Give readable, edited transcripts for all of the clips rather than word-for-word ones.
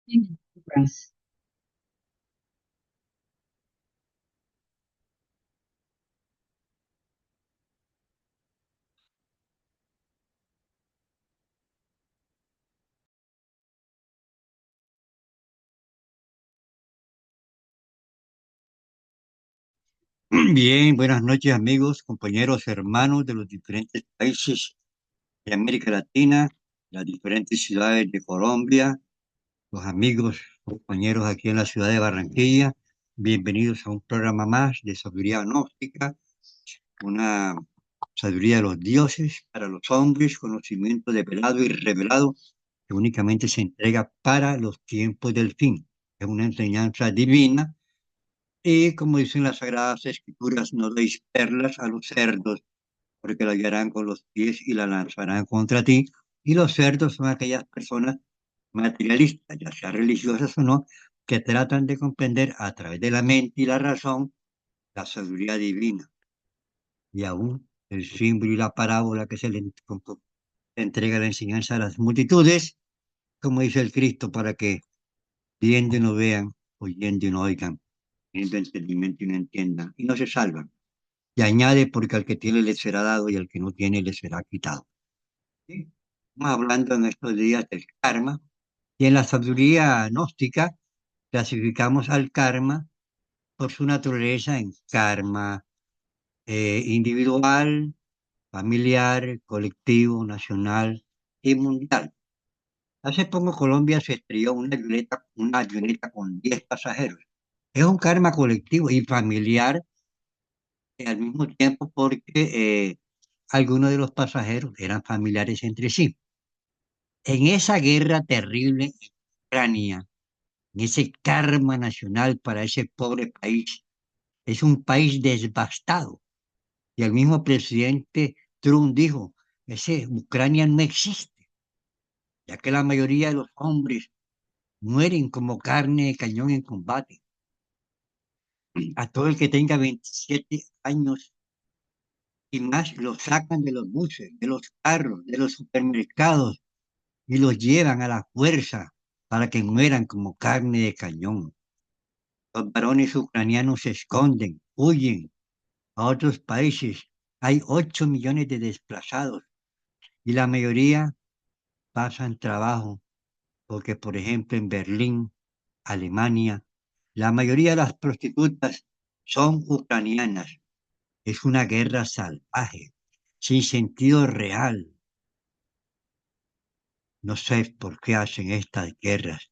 Pues, Bien, buenas noches amigos, compañeros, hermanos de los diferentes países de América Latina, las diferentes ciudades de Colombia, los amigos, compañeros aquí en la ciudad de Barranquilla. Bienvenidos a un programa más de sabiduría gnóstica, una sabiduría de los dioses para los hombres, conocimiento develado y revelado que únicamente se entrega para los tiempos del fin. Es una enseñanza divina. Y como dicen las Sagradas Escrituras, no deis perlas a los cerdos, porque la hallarán con los pies y la lanzarán contra ti. Y los cerdos son aquellas personas materialistas, ya sean religiosas o no, que tratan de comprender a través de la mente y la razón la sabiduría divina. Y aún el símbolo y la parábola que se le entrega la enseñanza a las multitudes, como dice el Cristo, para que viendo y no vean, oyendo y no oigan, teniendo entendimiento y no entiendan, y no se salvan. Y añade, porque al que tiene le será dado y al que no tiene le será quitado. ¿Sí? Estamos hablando en estos días del karma, y en la sabiduría gnóstica clasificamos al karma por su naturaleza en karma individual, familiar, colectivo, nacional y mundial. Hace poco Colombia se estrelló una avioneta con 10 pasajeros. Es un karma colectivo y familiar al mismo tiempo porque algunos de los pasajeros eran familiares entre sí. En esa guerra terrible en Ucrania, en ese karma nacional para ese pobre país, es un país devastado. Y el mismo presidente Trump dijo, ese Ucrania no existe, ya que la mayoría de los hombres mueren como carne de cañón en combate. A todo el que tenga 27 años y más lo sacan de los buses, de los carros, de los supermercados y los llevan a la fuerza para que mueran como carne de cañón. Los varones ucranianos se esconden, huyen a otros países. Hay 8 millones de desplazados y la mayoría pasan trabajo porque, por ejemplo, en Berlín, Alemania, la mayoría de las prostitutas son ucranianas. Es una guerra salvaje, sin sentido real. No sé por qué hacen estas guerras.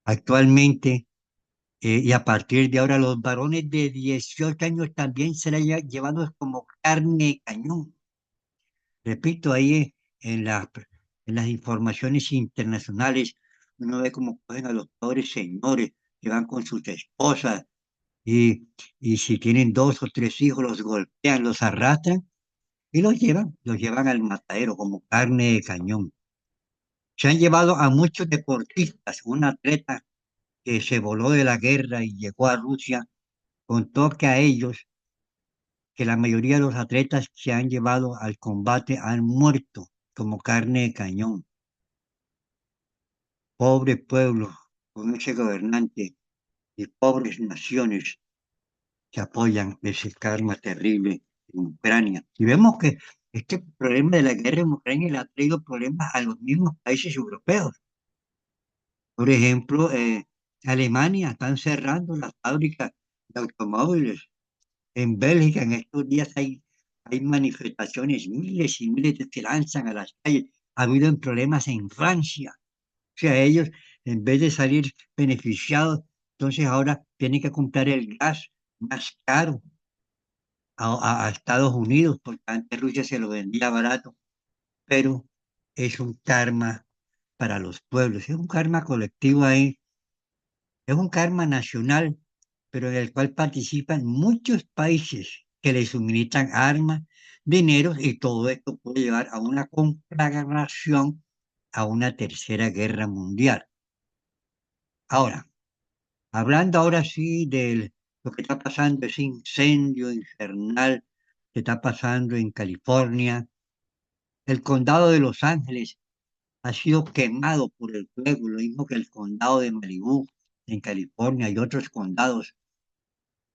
Actualmente, y a partir de ahora, los varones de 18 años también serán llevados como carne de cañón. Repito, ahí en las informaciones internacionales, uno ve cómo cogen a los pobres señores que van con sus esposas y si tienen dos o tres hijos, los golpean, los arrastran y los llevan al matadero como carne de cañón. Se han llevado a muchos deportistas, un atleta que se voló de la guerra y llegó a Rusia, contó que a ellos, que la mayoría de los atletas que se han llevado al combate han muerto como carne de cañón. Pobre pueblo, con ese gobernante y pobres naciones que apoyan ese karma terrible en Ucrania. Y vemos que este problema de la guerra en Ucrania le ha traído problemas a los mismos países europeos. Por ejemplo, Alemania están cerrando las fábricas de automóviles. En Bélgica en estos días hay manifestaciones, miles y miles que se lanzan a las calles. Ha habido problemas en Francia. O sea, ellos, en vez de salir beneficiados, entonces ahora tienen que comprar el gas más caro a Estados Unidos, porque antes Rusia se lo vendía barato, pero es un karma para los pueblos, es un karma colectivo ahí, es un karma nacional, pero en el cual participan muchos países que le suministran armas, dinero, y todo esto puede llevar a una conflagración, a una tercera guerra mundial. Ahora, hablando ahora sí de lo que está pasando, ese incendio infernal que está pasando en California, el condado de Los Ángeles. ha sido quemado por el fuego, lo mismo que el condado de Malibú en California y otros condados.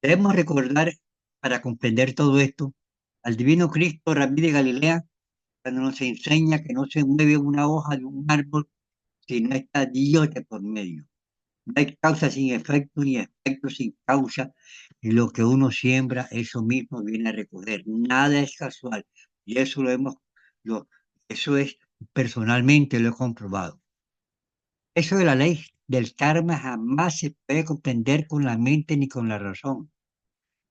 Debemos recordar, para comprender todo esto, al divino Cristo, Rabí de Galilea, cuando nos enseña que no se mueve una hoja de un árbol si no está Dios de por medio. No hay causa sin efecto ni efecto sin causa, y lo que uno siembra, eso mismo viene a recoger. Nada es casual, y eso lo, eso es, personalmente lo he comprobado. Eso de la ley del karma jamás se puede comprender con la mente ni con la razón,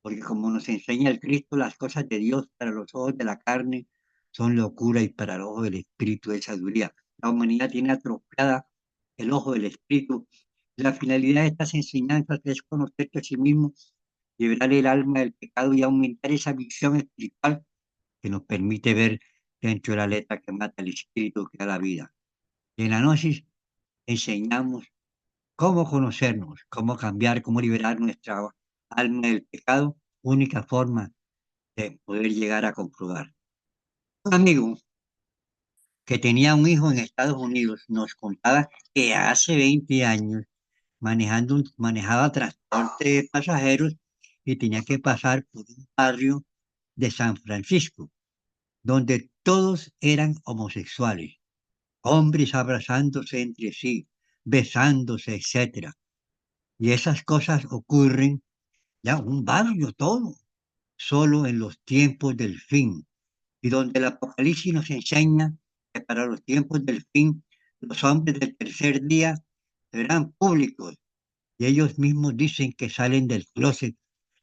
porque como nos enseña el Cristo, las cosas de Dios para los ojos de la carne son locura y para los ojos del Espíritu es sabiduría. La humanidad tiene atrofiada el ojo del Espíritu. La finalidad de estas enseñanzas es conocerse a sí mismo, liberar el alma del pecado y aumentar esa visión espiritual que nos permite ver dentro de la letra que mata el espíritu que da la vida. Y en la Gnosis enseñamos cómo conocernos, cómo cambiar, cómo liberar nuestra alma del pecado, única forma de poder llegar a comprobar. Un amigo que tenía un hijo en Estados Unidos nos contaba que hace 20 años manejaba transporte de pasajeros y tenía que pasar por un barrio de San Francisco, donde todos eran homosexuales, hombres abrazándose entre sí, besándose, etcétera. Y esas cosas ocurren ya un barrio todo, solo en los tiempos del fin, y donde el Apocalipsis nos enseña que para los tiempos del fin, los hombres del tercer día serán públicos, y ellos mismos dicen que salen del closet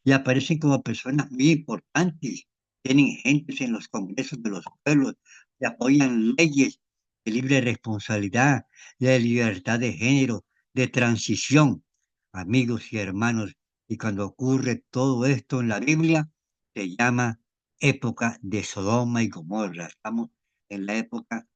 y aparecen como personas muy importantes. Tienen gentes en los congresos de los pueblos y apoyan leyes de libre responsabilidad, de libertad de género, de transición. Amigos y hermanos, y cuando ocurre todo esto en la Biblia, se llama época de Sodoma y Gomorra. Estamos en la época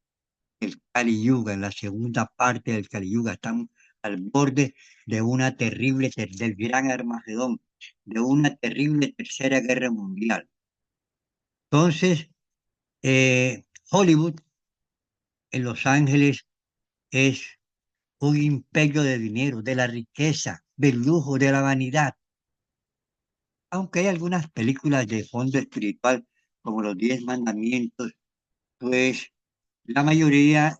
del Kali Yuga, en la segunda parte del Kali Yuga. Estamos al borde de una terrible, del gran Armagedón, de una terrible tercera guerra mundial. Entonces, Hollywood en Los Ángeles es un imperio de dinero, de la riqueza, del lujo, de la vanidad. Aunque hay algunas películas de fondo espiritual, como Los Diez Mandamientos, pues la mayoría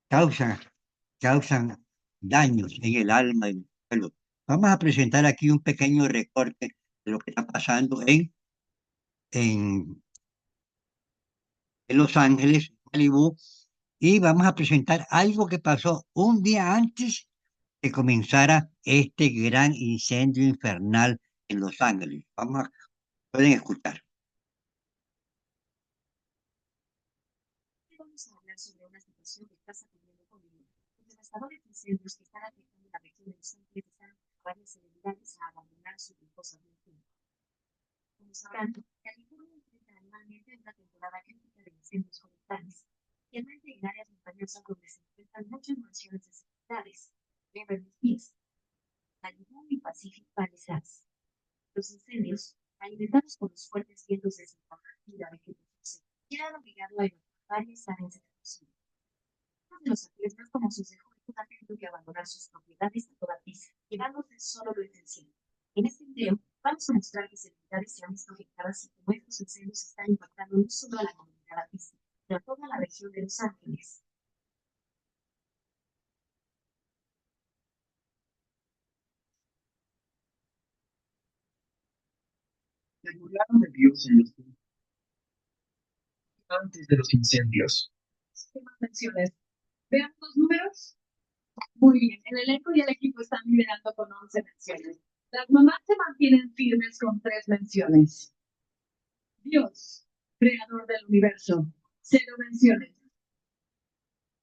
causan, causan daños en el alma y en el pueblo. Vamos a presentar aquí un pequeño recorte de lo que está pasando en, en Los Ángeles, Hollywood, y vamos a presentar algo que pasó un día antes que comenzara este gran incendio infernal en Los Ángeles. Pueden escuchar. Vamos a hablar sobre una situación que está sacudiendo Hollywood. Los devastadores incendios que están afectando la región de Los Ángeles están a varias celebridades a abandonar su lujosa vida. Como sabrán, California enfrenta anualmente una temporada crítica de incendios forestales, especialmente en áreas montañosas donde se encuentran muchas mansiones de celebridades, Beverly Hills, Malibu y Pacific Palisades. Los incendios, alimentados por los fuertes vientos de Santa y la vegetación seca, han obligado a evacuar varias áreas de la ciudad. Uno de los actores más famosos de Hollywood ha tenido que abandonar sus propiedades a toda prisa, llevándose solo lo esencial. En este video, vamos a mostrar que celebridades se han visto afectadas y cómo estos incendios están impactando no solo a la comunidad artística, sino a toda la región de Los Ángeles. Se burlaron de Dios en los tiempos antes de los incendios. ¿Qué más menciones? Veamos los números. Muy bien, el elenco y el equipo están liderando con 11 menciones. Las mamás se mantienen firmes con 3 menciones. Dios, creador del universo, 0 menciones.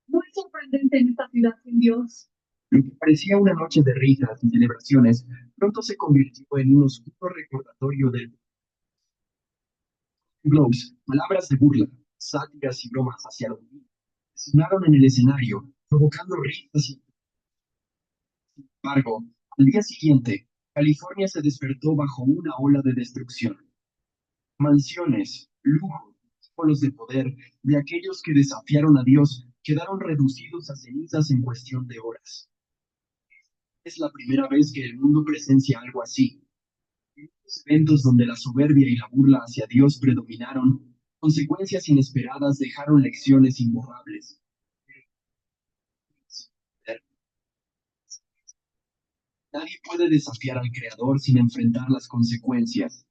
Muy sorprendente en esta ciudad sin Dios. Lo que parecía una noche de risas y celebraciones, pronto se convirtió en un oscuro recordatorio del Globes, palabras de burla, sátiras y bromas hacia los niños. Sonaron en el escenario, provocando risas y, sin embargo, al día siguiente, California se despertó bajo una ola de destrucción. Mansiones, lujo, símbolos de poder de aquellos que desafiaron a Dios quedaron reducidos a cenizas en cuestión de horas. Es la primera vez que el mundo presencia algo así. En estos eventos donde la soberbia y la burla hacia Dios predominaron, consecuencias inesperadas dejaron lecciones imborrables. Nadie puede desafiar al Creador sin enfrentar las consecuencias.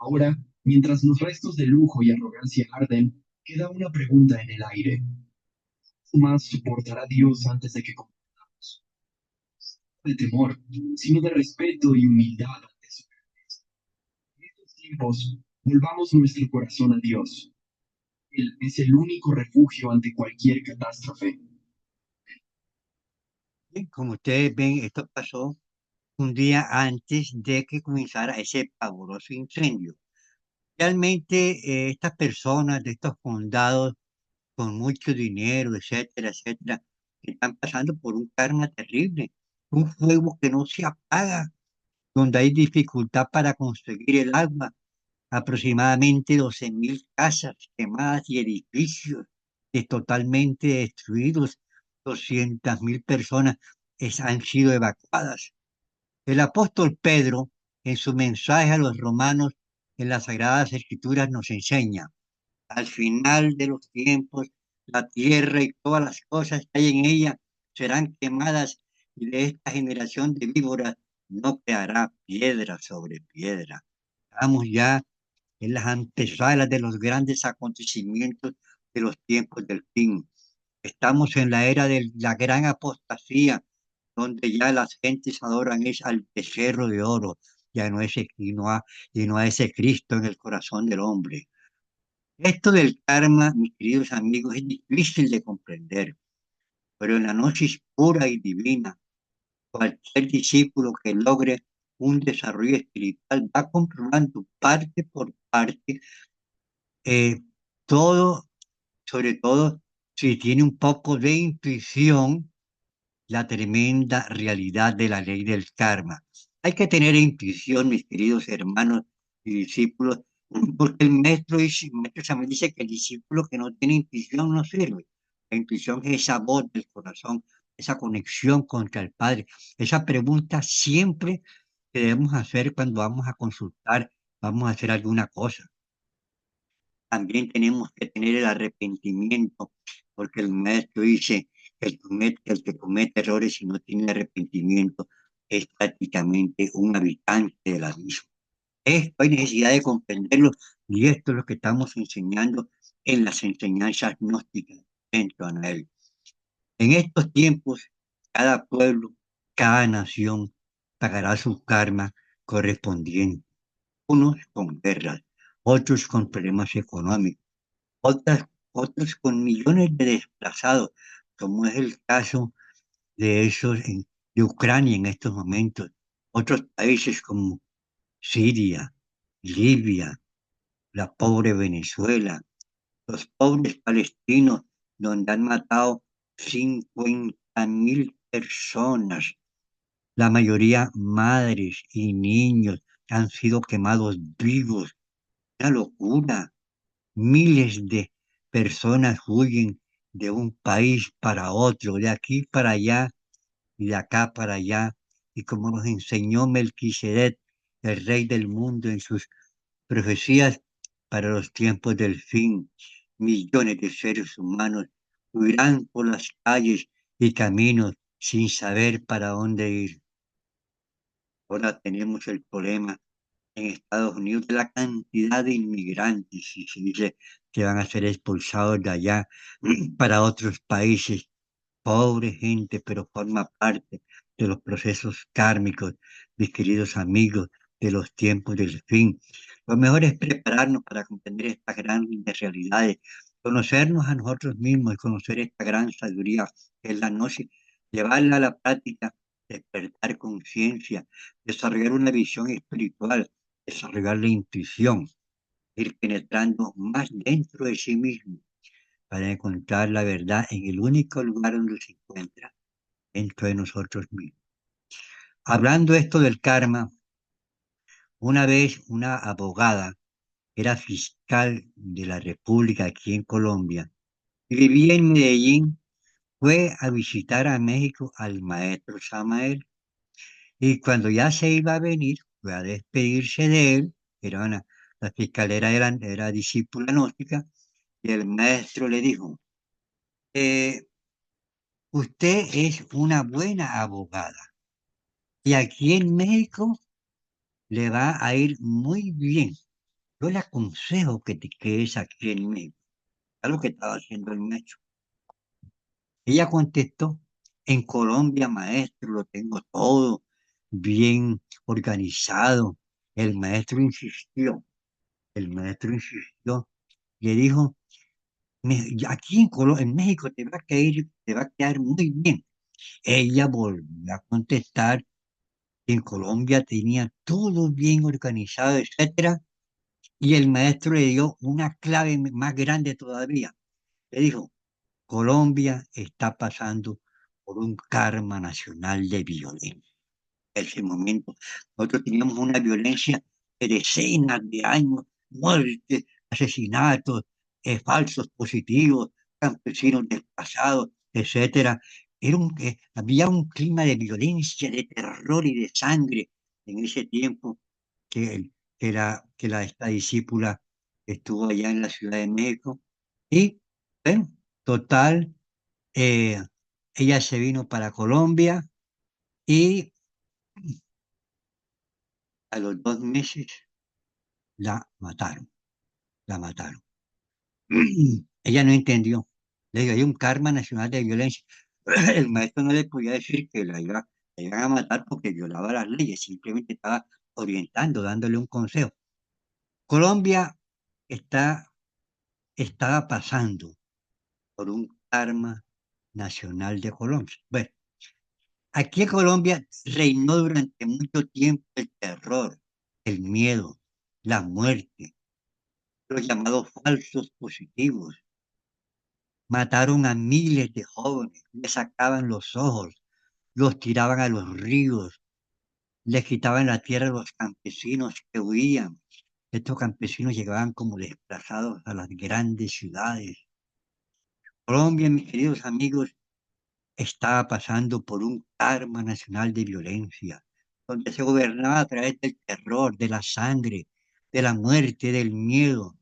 Ahora, mientras los restos de lujo y arrogancia arden, queda una pregunta en el aire. ¿Qué más soportará Dios antes de que comprendamos? No de temor, sino de respeto y humildad ante su grandeza. En estos tiempos, volvamos nuestro corazón a Dios. Él es el único refugio ante cualquier catástrofe. Bien, como ustedes ven, esto pasó un día antes de que comenzara ese pavoroso incendio. Realmente, estas personas de estos condados con mucho dinero, etcétera, etcétera, están pasando por un karma terrible, un fuego que no se apaga, donde hay dificultad para conseguir el agua, aproximadamente 12.000 casas quemadas y edificios totalmente destruidos, 200.000 personas han sido evacuadas. El apóstol Pedro, en su mensaje a los romanos en las Sagradas Escrituras, nos enseña: al final de los tiempos, la tierra y todas las cosas que hay en ella serán quemadas, y de esta generación de víboras no quedará piedra sobre piedra. Estamos ya en las antesalas de los grandes acontecimientos de los tiempos del fin. Estamos en la era de la gran apostasía, donde ya las gentes adoran es al becerro de oro, ya no es, y no a ese Cristo en el corazón del hombre. Esto del karma, mis queridos amigos, es difícil de comprender, pero en la gnosis pura y divina, cualquier discípulo que logre un desarrollo espiritual va comprobando parte por parte, eh, todo, sobre todo si tiene un poco de intuición, la tremenda realidad de la ley del karma. Hay que tener intuición, mis queridos hermanos y discípulos, porque el maestro Samuel dice que el discípulo que no tiene intuición no sirve. La intuición es esa voz del corazón, esa conexión contra el Padre, esa pregunta siempre que debemos hacer cuando vamos a consultar, vamos a hacer alguna cosa. También tenemos que tener el arrepentimiento, porque el maestro dice que el que comete errores y no tiene arrepentimiento es prácticamente un habitante del abismo. Esto hay necesidad de comprenderlo, y esto es lo que estamos enseñando en las enseñanzas gnósticas dentro de él. En estos tiempos, cada pueblo, cada nación pagará su karma correspondiente, unos con guerras, otros con problemas económicos, otros con millones de desplazados, como es el caso de Ucrania en estos momentos, otros países como Siria, Libia, la pobre Venezuela, los pobres palestinos, donde han matado 50.000 personas, la mayoría madres y niños han sido quemados vivos. Una locura. Miles de personas huyen de un país para otro, de aquí para allá y de acá para allá. Y como nos enseñó Melquisedec, el rey del mundo, en sus profecías para los tiempos del fin, millones de seres humanos huirán por las calles y caminos sin saber para dónde ir. Ahora tenemos el problema en Estados Unidos de la cantidad de inmigrantes, y se dice que van a ser expulsados de allá para otros países. Pobre gente, pero forma parte de los procesos kármicos, mis queridos amigos, de los tiempos del fin. Lo mejor es prepararnos para comprender estas grandes realidades, conocernos a nosotros mismos y conocer esta gran sabiduría que es la gnosis, llevarla a la práctica, despertar conciencia, desarrollar una visión espiritual, desarrollar la intuición, ir penetrando más dentro de sí mismo para encontrar la verdad en el único lugar donde se encuentra, dentro de nosotros mismos. Hablando esto del karma, una vez una abogada era fiscal de la República aquí en Colombia, y vivía en Medellín, fue a visitar a México al maestro Samael. Y cuando ya se iba a venir, fue a despedirse de él, la fiscalera era discípula gnóstica, y el maestro le dijo, "Eh, usted es una buena abogada y aquí en México le va a ir muy bien. Yo le aconsejo que te quedes aquí en México". Es lo que estaba haciendo el maestro. Ella contestó, en Colombia, maestro, lo tengo todo bien organizado. El maestro insistió, el maestro insistió, le dijo, aquí en México te va a quedar muy bien". Ella volvió a contestar que en Colombia tenía todo bien organizado, etcétera, y el maestro le dio una clave más grande todavía. Le dijo, Colombia está pasando por un karma nacional de violencia. En ese momento, nosotros teníamos una violencia de decenas de años, muertes, asesinatos, falsos positivos, campesinos desplazados, etcétera. Había un clima de violencia, de terror y de sangre en ese tiempo esta discípula estuvo allá en la Ciudad de México. Y, bueno, total, eh, ella se vino para Colombia y a los 2 meses la mataron, la mataron. Ella no entendió. Le digo, hay un karma nacional de violencia. El maestro no le podía decir que la iban a matar porque violaba las leyes, simplemente estaba orientando, dándole un consejo. Colombia está, estaba pasando por un karma nacional de Colombia. Bueno, aquí en Colombia reinó durante mucho tiempo el terror, el miedo, la muerte, los llamados falsos positivos. Mataron a miles de jóvenes, les sacaban los ojos, los tiraban a los ríos, les quitaban la tierra a los campesinos que huían. Estos campesinos llegaban como desplazados a las grandes ciudades. Colombia, mis queridos amigos, estaba pasando por un karma nacional de violencia, donde se gobernaba a través del terror, de la sangre, de la muerte, del miedo,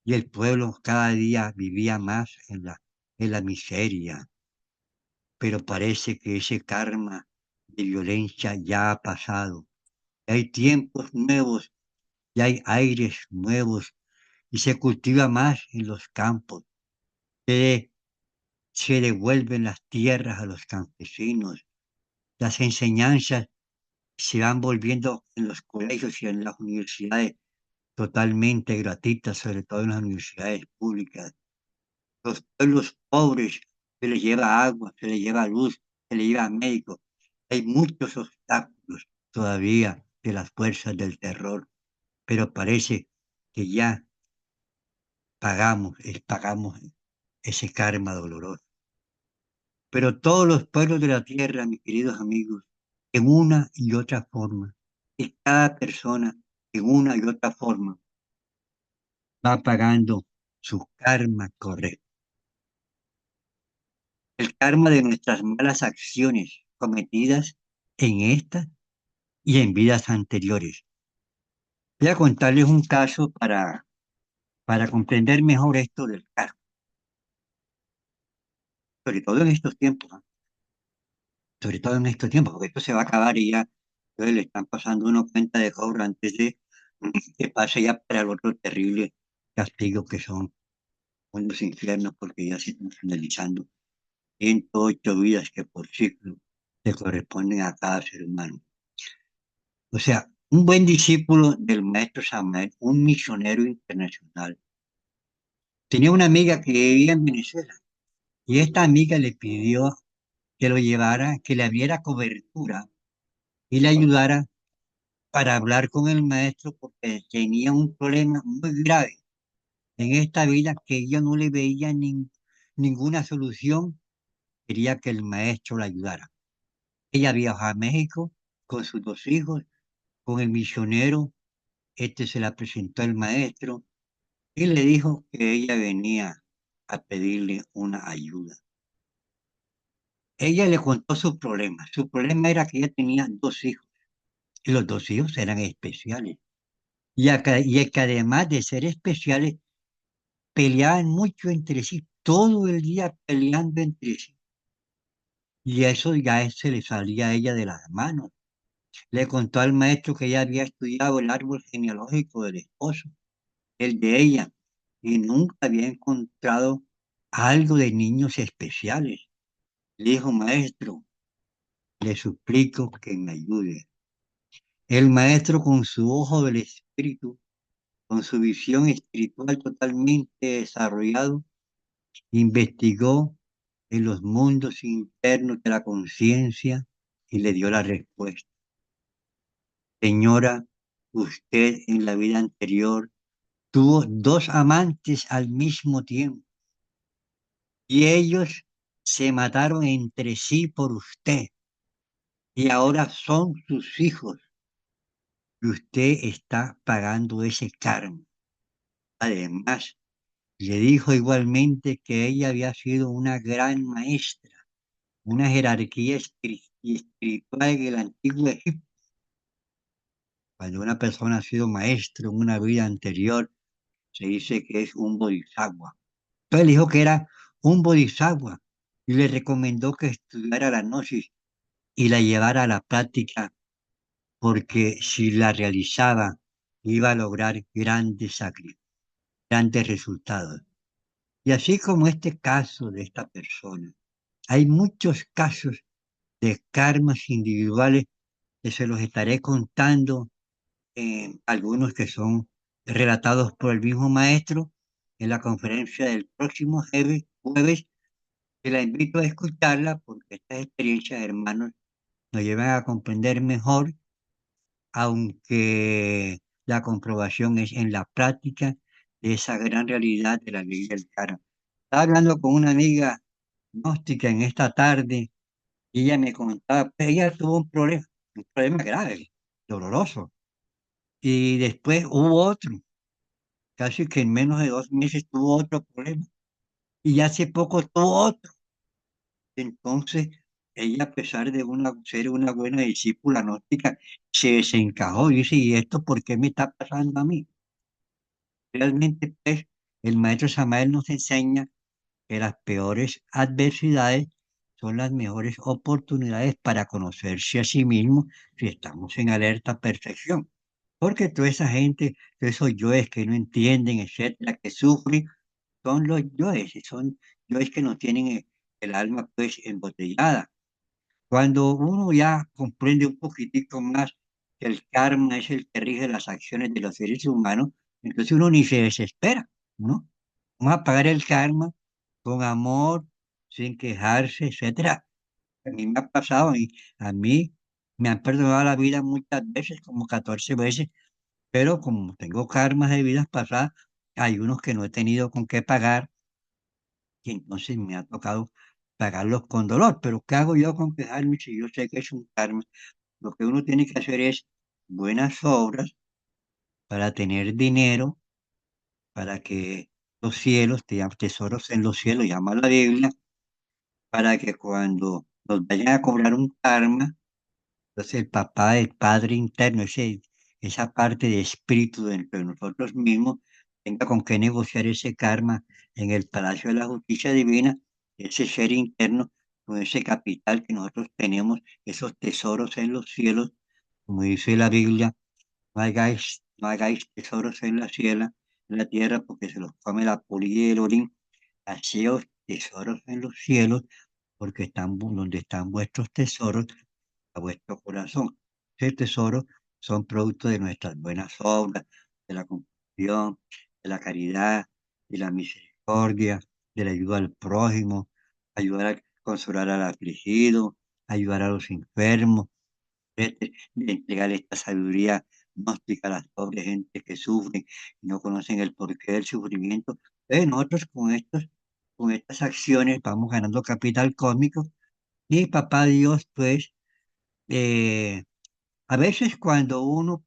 y el pueblo cada día vivía más en la miseria. Pero parece que ese karma de violencia ya ha pasado. Hay tiempos nuevos, y hay aires nuevos, y se cultiva más en los campos. Se, se devuelven las tierras a los campesinos. Las enseñanzas se van volviendo en los colegios y en las universidades totalmente gratuitas, sobre todo en las universidades públicas. Los pueblos pobres se les lleva agua, se les lleva luz, se les lleva médicos. Hay muchos obstáculos todavía de las fuerzas del terror, pero parece que ya pagamos ese karma doloroso. Pero todos los pueblos de la tierra, mis queridos amigos, en una y otra forma, y cada persona en una y otra forma va pagando su karma correcto. El karma de nuestras malas acciones cometidas en esta y en vidas anteriores. Voy a contarles un caso para comprender mejor esto del karma, sobre todo en estos tiempos, ¿no? Sobre todo en estos tiempos, porque esto se va a acabar y ya entonces le están pasando una cuenta de cobro antes de que pase ya para el otro terrible castigo que son los infiernos, porque ya se están finalizando 108 vidas que por ciclo le corresponden a cada ser humano. O sea, un buen discípulo del maestro Samael, un misionero internacional, tenía una amiga que vivía en Venezuela y esta amiga le pidió que lo llevara, que le abriera cobertura y le ayudara para hablar con el maestro porque tenía un problema muy grave en esta vida que ella no le veía ninguna solución, quería que el maestro la ayudara. Ella viajó a México con sus 2 hijos, con el misionero se la presentó el maestro y le dijo que ella venía a pedirle una ayuda. Ella le contó su problema. Su problema era que ella tenía dos hijos y los dos hijos eran especiales. Y que además de ser especiales, peleaban mucho entre sí, todo el día peleando entre sí. Y eso ya se le salía a ella de las manos. Le contó al maestro que ella había estudiado el árbol genealógico del esposo, el de ella, y nunca había encontrado algo de niños especiales. Le dijo, maestro, le suplico que me ayude. El maestro con su ojo del espíritu, con su visión espiritual totalmente desarrollado, investigó en los mundos internos de la conciencia y le dio la respuesta. Señora, usted en la vida anterior tuvo dos amantes al mismo tiempo y ellos se mataron entre sí por usted y ahora son sus hijos y usted está pagando ese karma. Además, le dijo igualmente que ella había sido una gran maestra, una jerarquía espiritual en el antiguo Egipto. Cuando una persona ha sido maestro en una vida anterior, se dice que es un bodhisattva. Entonces le dijo que era un bodhisattva y le recomendó que estudiara la gnosis y la llevara a la práctica porque si la realizaba iba a lograr grandes sacrificios, grandes resultados. Y así como este caso de esta persona, hay muchos casos de karmas individuales que se los estaré contando, algunos que son relatados por el mismo maestro en la conferencia del próximo jueves, que la invito a escucharla porque estas experiencias, hermanos, nos llevan a comprender mejor, aunque la comprobación es en la práctica de esa gran realidad de la ley del karma. Estaba hablando con una amiga gnóstica en esta tarde y ella me contaba, pues ella tuvo un problema grave, doloroso, y después hubo otro, casi que en menos de 2 meses tuvo otro problema, y hace poco tuvo otro. Entonces, ella, a pesar de ser una buena discípula gnóstica, se desencajó y dice, ¿y esto por qué me está pasando a mí? Realmente, pues, el maestro Samael nos enseña que las peores adversidades son las mejores oportunidades para conocerse a sí mismo si estamos en alerta perfección. Porque toda esa gente, todos esos yoes que no entienden, etcétera, que sufren, son los yoes, y son yoes que no tienen el alma pues embotellada. Cuando uno ya comprende un poquitico más que el karma es el que rige las acciones de los seres humanos, entonces uno ni se desespera, ¿no? Vamos a pagar el karma con amor, sin quejarse, etcétera. A mí me ha pasado y a mí me han perdonado la vida muchas veces, como 14 veces, pero como tengo karmas de vidas pasadas, hay unos que no he tenido con qué pagar y entonces me ha tocado pagarlos con dolor. Pero ¿qué hago yo con quejarme si yo sé que es un karma? Lo que uno tiene que hacer es buenas obras para tener dinero, para que los cielos, tesoros en los cielos, llama la Biblia, para que cuando nos vayan a cobrar un karma, entonces el papá, el padre interno, esa parte de espíritu dentro de nosotros mismos, tenga con qué negociar ese karma en el Palacio de la Justicia Divina, ese ser interno, con ese capital que nosotros tenemos, esos tesoros en los cielos, como dice la Biblia, no hagáis tesoros en la tierra, porque se los come la polilla y el orín, haceos tesoros en los cielos, porque donde están vuestros tesoros, a vuestro corazón. Ese tesoro son producto de nuestras buenas obras, de la compasión, de la caridad, de la misericordia, de la ayuda al prójimo, ayudar a consolar al afligido, ayudar a los enfermos, de entregar esta sabiduría gnóstica a las pobres gentes que sufren y no conocen el porqué del sufrimiento. Nosotros con estas acciones vamos ganando capital cósmico y papá Dios, pues, eh, a veces cuando uno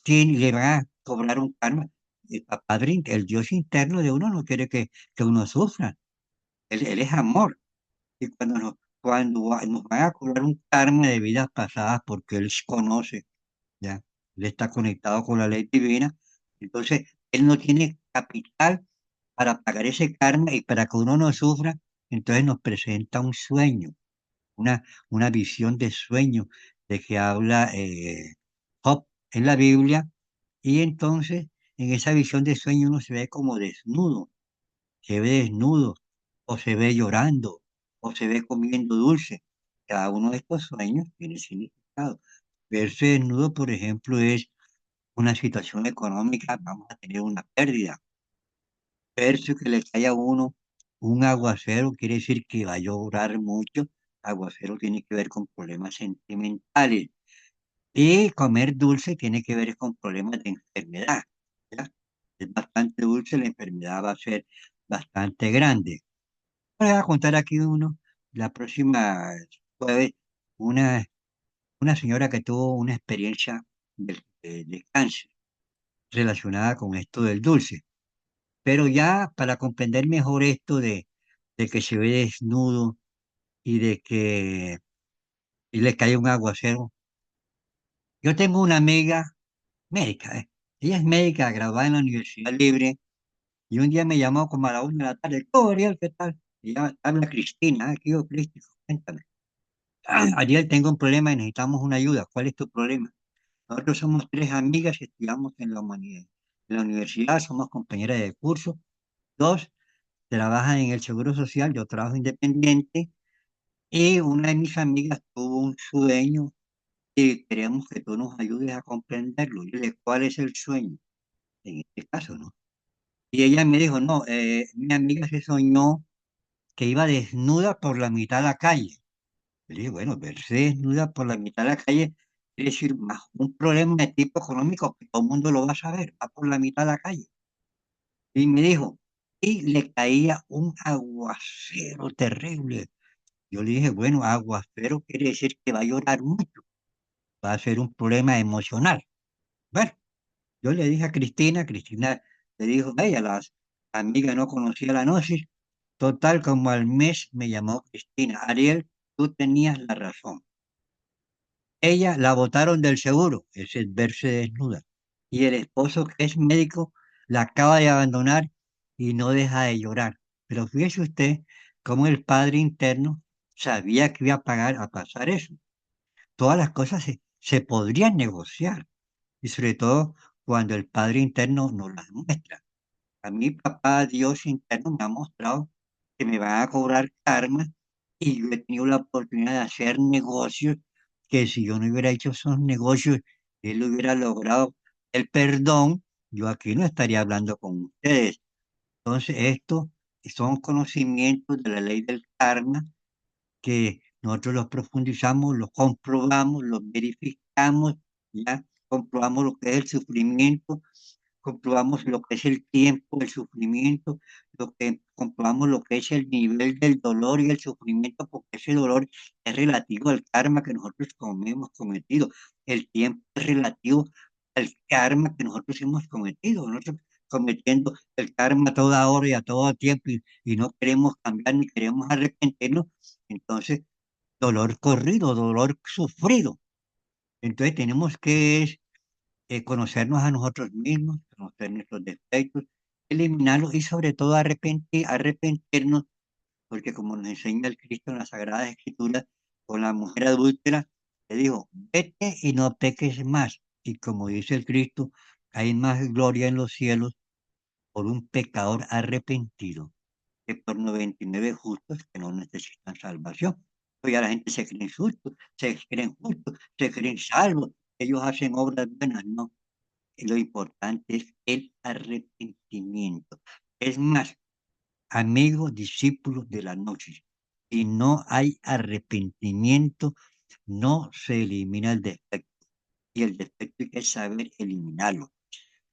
le van a cobrar un karma. El Dios interno de uno no quiere que uno sufra. Él es amor. Y nos van a cobrar un karma de vidas pasadas porque Él conoce, ¿ya? Él está conectado con la ley divina. Entonces, Él no tiene capital para pagar ese karma y para que uno no sufra. Entonces nos presenta un sueño, una visión de sueño de que habla Job en la Biblia. Y entonces, en esa visión de sueño uno se ve como desnudo, se ve desnudo, o se ve llorando, o se ve comiendo dulce. Cada uno de estos sueños tiene significado. Verse desnudo, por ejemplo, es una situación económica, vamos a tener una pérdida. Verse que le cae a uno un aguacero quiere decir que va a llorar mucho. Aguacero tiene que ver con problemas sentimentales. Y comer dulce tiene que ver con problemas de enfermedad. ¿Ya? Es bastante dulce, la enfermedad va a ser bastante grande. Voy a contar aquí la próxima jueves, una, una señora que tuvo una experiencia de cáncer relacionada con esto del dulce. Pero ya para comprender mejor esto de que se ve desnudo y de que y le cae un aguacero, yo tengo una amiga médica, ¿eh? Ella es médica, graduada en la Universidad Libre, y un día me llamó como a la 1 de la tarde. ¿Cómo, Ariel? ¿Qué tal? Y ya habla Cristina. Aquí yo, Cristi, cuéntame. Ariel, tengo un problema y necesitamos una ayuda. ¿Cuál es tu problema? Nosotros somos tres amigas y estudiamos en la humanidad. En la universidad somos compañeras de curso. Dos trabajan en el Seguro Social, yo trabajo independiente. Y una de mis amigas tuvo un sueño y queremos que tú nos ayudes a comprenderlo. Yo le dije, ¿cuál es el sueño? En este caso, ¿no? Y ella me dijo, no, mi amiga se soñó que iba desnuda por la mitad de la calle. Le dije, bueno, verse desnuda por la mitad de la calle quiere decir más un problema de tipo económico que todo el mundo lo va a saber, va por la mitad de la calle. Y me dijo, y le caía un aguacero terrible. Yo le dije, bueno, aguacero quiere decir que va a llorar mucho, va a ser un problema emocional. Bueno, yo le dije a Cristina, Cristina le dijo, ella, las amigas no conocía la gnosis. Total, como al mes me llamó Cristina, Ariel, tú tenías la razón. Ella la botaron del seguro, ese es verse desnuda. Y el esposo, que es médico, la acaba de abandonar y no deja de llorar. Pero fíjese usted cómo el padre interno sabía que iba a pasar eso. Todas las cosas se podrían negociar, y sobre todo cuando el padre interno nos las muestra. A mi papá, Dios interno, me ha mostrado que me van a cobrar karma y yo he tenido la oportunidad de hacer negocios que si yo no hubiera hecho esos negocios, él hubiera logrado el perdón, yo aquí no estaría hablando con ustedes. Entonces, esto son conocimientos de la ley del karma que nosotros los profundizamos, los comprobamos, los verificamos, ya comprobamos lo que es el sufrimiento, comprobamos lo que es el tiempo del sufrimiento, comprobamos lo que es el nivel del dolor y el sufrimiento, porque ese dolor es relativo al karma que nosotros hemos cometido. El tiempo es relativo al karma que nosotros hemos cometido. Nosotros cometiendo el karma a toda hora y a todo tiempo y no queremos cambiar ni queremos arrepentirnos, entonces dolor corrido, dolor sufrido. Entonces tenemos que conocernos a nosotros mismos, conocer nuestros defectos, eliminarlos y sobre todo arrepentirnos, porque como nos enseña el Cristo en la Sagrada Escritura, con la mujer adúltera, le dijo, vete y no peques más. Y como dice el Cristo, hay más gloria en los cielos por un pecador arrepentido que por 99 justos que no necesitan salvación. Hoy a la gente se creen justos, se creen salvos, ellos hacen obras buenas, no. Lo importante es el arrepentimiento. Es más, amigos, discípulos de la gnosis, si no hay arrepentimiento, no se elimina el defecto. Y el defecto hay que saber eliminarlo.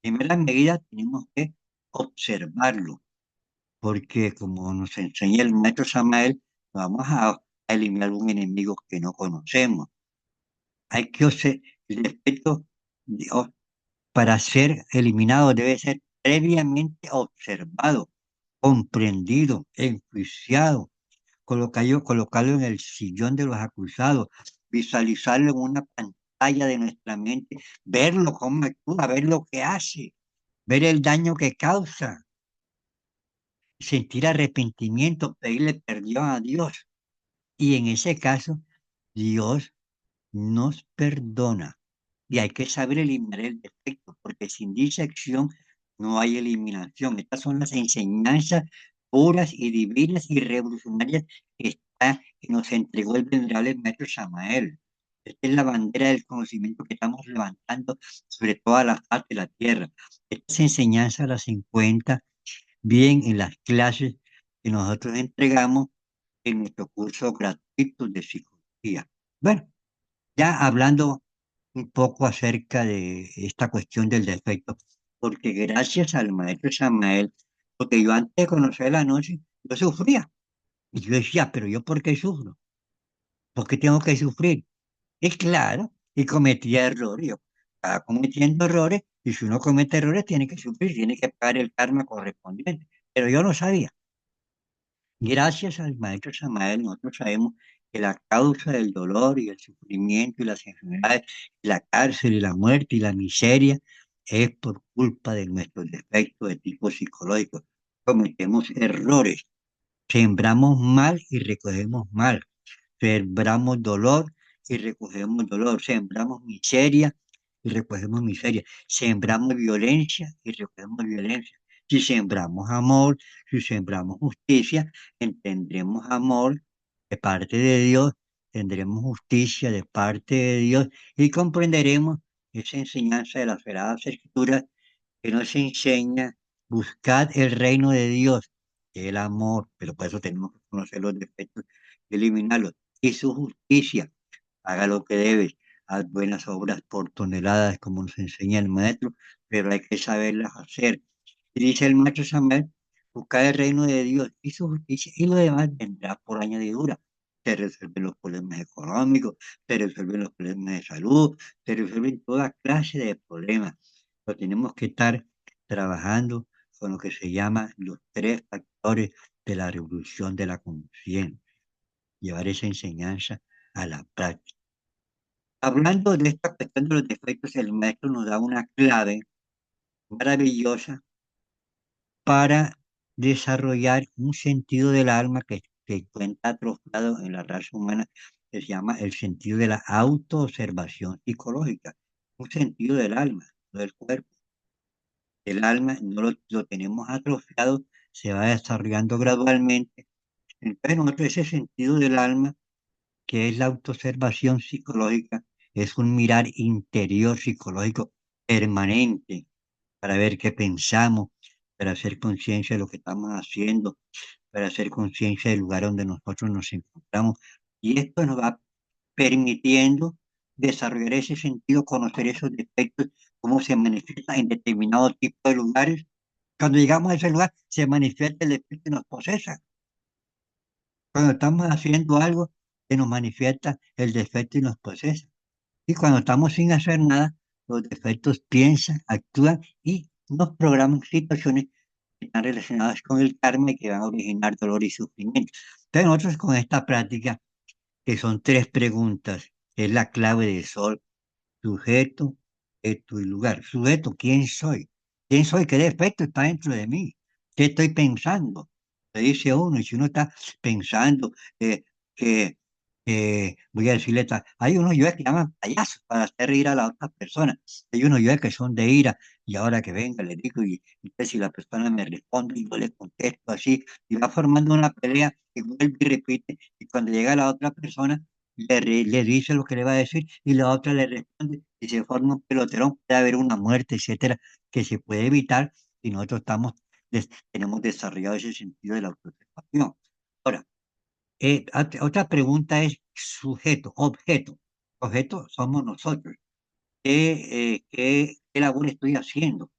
En primera medida, tenemos que observarlo, porque como nos enseña el maestro Samael, vamos a eliminar un enemigo que no conocemos. Hay que el defecto para ser eliminado debe ser previamente observado, comprendido, enjuiciado, colocarlo en el sillón de los acusados, visualizarlo en una pantalla de nuestra mente, verlo cómo actúa, ver lo que hace, ver el daño que causa, sentir arrepentimiento, pedirle perdón a Dios. Y en ese caso, Dios nos perdona. Y hay que saber eliminar el defecto, porque sin dicha acción no hay eliminación. Estas son las enseñanzas puras y divinas y revolucionarias que nos entregó el venerable maestro Samael. Esta es la bandera del conocimiento que estamos levantando sobre toda la faz de la tierra. Estas enseñanzas las encuentra bien en las clases que nosotros entregamos en nuestro curso gratuito de psicología. Bueno, ya hablando un poco acerca de esta cuestión del defecto, porque gracias al maestro Samael, porque yo antes de conocer la noche, yo sufría. Y yo decía, pero ¿yo por qué sufro? ¿Por qué tengo que sufrir? Y claro, y cometía errores. Yo estaba cometiendo errores, y si uno comete errores, tiene que sufrir, tiene que pagar el karma correspondiente. Pero yo no sabía. Gracias al maestro Samael, nosotros sabemos que la causa del dolor y el sufrimiento y las enfermedades, y la cárcel y la muerte y la miseria es por culpa de nuestros defectos de tipo psicológico. Cometemos errores, sembramos mal y recogemos mal, sembramos dolor y recogemos dolor, sembramos miseria y recogemos miseria, sembramos violencia y recogemos violencia. Si sembramos amor, si sembramos justicia, tendremos amor de parte de Dios, tendremos justicia de parte de Dios y comprenderemos esa enseñanza de las Sagradas Escrituras que nos enseña, buscad el reino de Dios, el amor, pero por eso tenemos que conocer los defectos y eliminarlos, y su justicia, haga lo que debes, haz buenas obras por toneladas, como nos enseña el maestro, pero hay que saberlas hacer. Y dice el maestro Samuel, buscad el reino de Dios y su justicia, y lo demás vendrá por añadidura. Se resuelven los problemas económicos, se resuelven los problemas de salud, se resuelven toda clase de problemas. Pero tenemos que estar trabajando con lo que se llama los tres factores de la revolución de la conciencia, llevar esa enseñanza a la práctica. Hablando de esta cuestión de los defectos, el maestro nos da una clave maravillosa para desarrollar un sentido del alma que se encuentra atrofiado en la raza humana, que se llama el sentido de la autoobservación psicológica, un sentido del alma, no del cuerpo. El alma no lo tenemos atrofiado, se va desarrollando gradualmente. Entonces, nosotros ese sentido del alma, que es la autoobservación psicológica, es un mirar interior psicológico permanente para ver qué pensamos, para hacer conciencia de lo que estamos haciendo, para hacer conciencia del lugar donde nosotros nos encontramos. Y esto nos va permitiendo desarrollar ese sentido, conocer esos defectos, cómo se manifiesta en determinado tipo de lugares. Cuando llegamos a ese lugar, se manifiesta el defecto y nos posesa. Cuando estamos haciendo algo, se nos manifiesta el defecto y nos posesa. Y cuando estamos sin hacer nada, los defectos piensan, actúan y nos programan situaciones que están relacionadas con el karma y que van a originar dolor y sufrimiento. Entonces nosotros con esta práctica, que son tres preguntas, es la clave de sol, sujeto, objeto y lugar. Sujeto, ¿quién soy? ¿Quién soy? ¿Qué defecto está dentro de mí? ¿Qué estoy pensando? Se dice uno, y si uno está pensando que, voy a decirle, hay unos yo que llaman payasos para hacer reír a la otra persona. Hay unos yo que son de ira, y ahora que venga le digo, y entonces si la persona me responde, y yo le contesto así, y va formando una pelea, y vuelve y repite, y cuando llega la otra persona, le dice lo que le va a decir y la otra le responde y se forma un peloterón, puede haber una muerte, etcétera, que se puede evitar si nosotros tenemos desarrollado ese sentido de la autoobservación. Ahora, otra pregunta es sujeto, objeto. Objeto somos nosotros. ¿Qué labor estoy haciendo?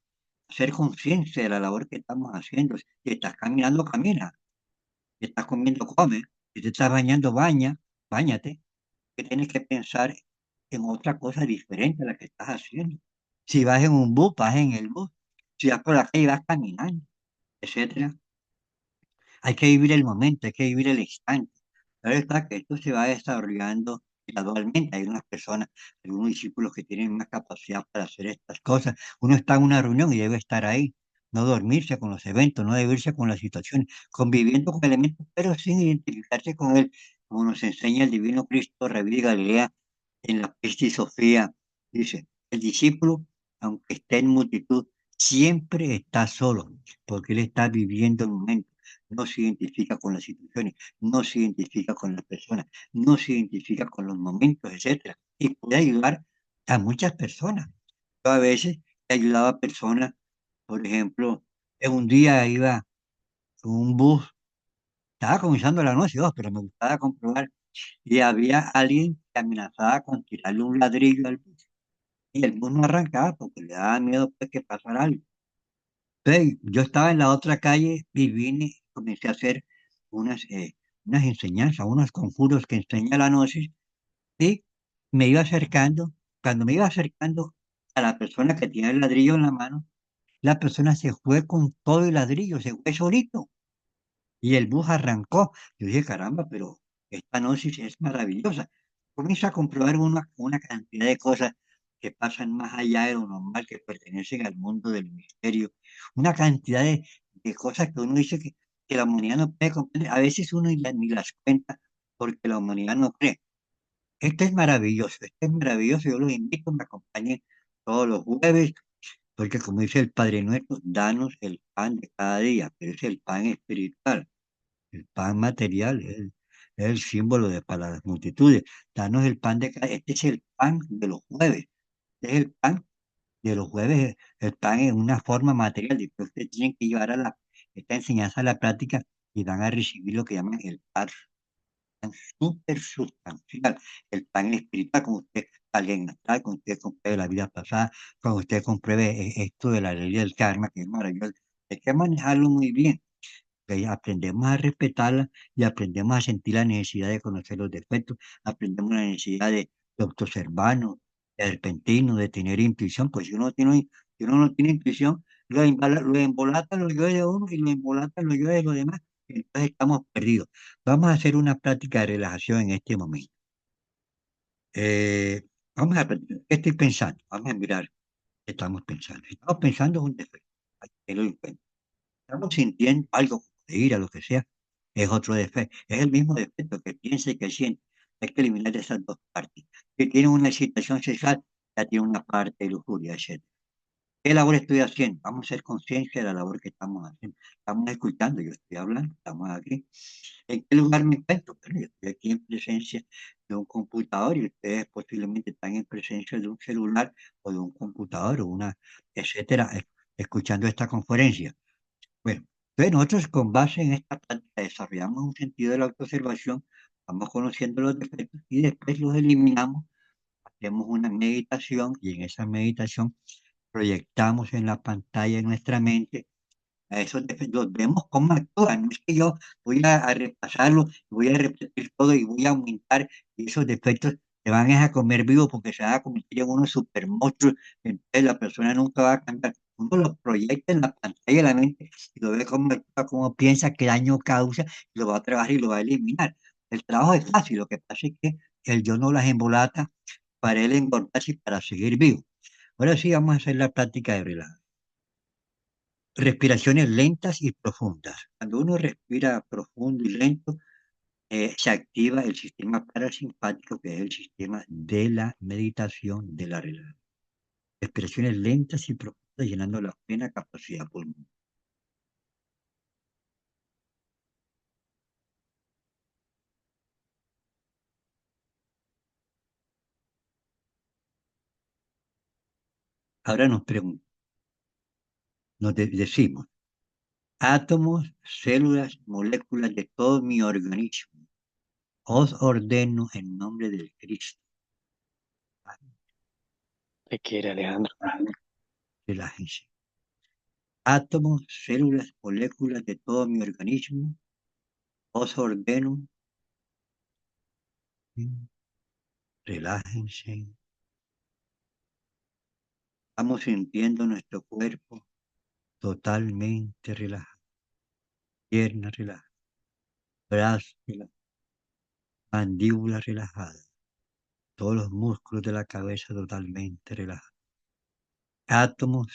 Ser consciente de la labor que estamos haciendo. Si estás caminando, camina. Si estás comiendo, come. Si te estás bañando, báñate, que tienes que pensar en otra cosa diferente a la que estás haciendo. Si vas en un bus, vas en el bus. Si vas por la calle, vas caminando, etcétera. Hay que vivir el momento, hay que vivir el instante. Claro está que esto se va desarrollando gradualmente. Hay unas personas, algunos discípulos que tienen más capacidad para hacer estas cosas. Uno está en una reunión y debe estar ahí, no dormirse con los eventos, no dormirse con las situaciones, conviviendo con elementos, pero sin identificarse con él, como nos enseña el divino Cristo, Rabí de Galilea, en la Pesti Sofía. Dice, el discípulo, aunque esté en multitud, siempre está solo, porque él está viviendo el momento, no se identifica con las situaciones, no se identifica con las personas, no se identifica con los momentos, etcétera, y puede ayudar a muchas personas. Yo a veces he ayudado a personas, por ejemplo, en un día iba con un bus, estaba comenzando la noche, pero me gustaba comprobar, y había alguien que amenazaba con tirarle un ladrillo al bus, y el bus no arrancaba porque le daba miedo pues, que pasara algo. Entonces, yo estaba en la otra calle y vine, comencé a hacer unas enseñanzas, unos conjuros que enseña la gnosis y me iba acercando. Cuando me iba acercando a la persona que tenía el ladrillo en la mano, la persona se fue con todo el ladrillo, se fue solito y el bus arrancó. Yo dije, caramba, pero esta gnosis es maravillosa. Comienza a comprobar una cantidad de cosas que pasan más allá de lo normal, que pertenecen al mundo del misterio. Una cantidad de cosas que uno dice que la humanidad no puede comprender. A veces uno ni las cuenta porque la humanidad no cree. Este es maravilloso. Yo los invito a que me acompañen todos los jueves, porque como dice el Padre Nuestro, danos el pan de cada día, pero es el pan espiritual. El pan material es el símbolo para las multitudes. Danos el pan de cada. Este es el pan de los jueves. Este es el pan de los jueves. El pan en una forma material. Después ustedes tienen que llevar esta enseñanza a la práctica y van a recibir lo que llaman el pan súper sustancial. El pan espiritual, con usted alguien astral, con usted compruebe la vida pasada, con usted compruebe esto de la ley del karma, que es maravilloso. Hay que manejarlo muy bien, que aprendemos a respetarla y aprendemos a sentir la necesidad de conocer los defectos, aprendemos la necesidad de autoobservarnos, de repentino, de tener intuición, pues si uno no tiene intuición, lo embolata los yo de uno y lo embolata los yo de los demás, y entonces estamos perdidos. Vamos a hacer una práctica de relajación en este momento. Eh, ¿Qué estoy pensando? Vamos a mirar qué estamos pensando. Si estamos pensando es un defecto, hay que tenerlo en cuenta. Estamos sintiendo algo de ira, lo que sea, es otro defecto. Es el mismo defecto que piensa y que siente. Hay que eliminar esas dos partes. Que tiene una excitación sexual, ya tiene una parte de lujuria, etc. ¿Qué labor estoy haciendo? Vamos a hacer conciencia de la labor que estamos haciendo. Estamos escuchando, yo estoy hablando, estamos aquí. ¿En qué lugar me encuentro? Bueno, yo estoy aquí en presencia de un computador y ustedes posiblemente están en presencia de un celular o de un computador o una, etcétera, escuchando esta conferencia. Bueno, entonces nosotros con base en esta práctica desarrollamos un sentido de la autoobservación, vamos conociendo los defectos y después los eliminamos, hacemos una meditación y en esa meditación proyectamos en la pantalla en nuestra mente a esos defectos, vemos cómo actúan. No es que yo voy a repasarlo, voy a repetir todo y voy a aumentar y esos defectos se van a comer vivo porque se van a convertir en unos super monstruos. Entonces la persona nunca va a cambiar. Uno lo proyecta en la pantalla de la mente y lo ve cómo actúa, cómo piensa, qué daño causa, y lo va a trabajar y lo va a eliminar. El trabajo es fácil, lo que pasa es que el yo no las embolata para él engordarse y para seguir vivo. Ahora sí vamos a hacer la práctica de relajación. Respiraciones lentas y profundas. Cuando uno respira profundo y lento, se activa el sistema parasimpático, que es el sistema de la meditación, de la relajación. Respiraciones lentas y profundas, llenando la plena capacidad pulmonar. Ahora decimos, átomos, células, moléculas de todo mi organismo, os ordeno en nombre del Cristo. Te quiere, Alejandro. Relájense. Átomos, células, moléculas de todo mi organismo, os ordeno. Relájense. Estamos sintiendo nuestro cuerpo totalmente relajado, piernas relajadas, brazos relajados, mandíbula relajada, todos los músculos de la cabeza totalmente relajados. Átomos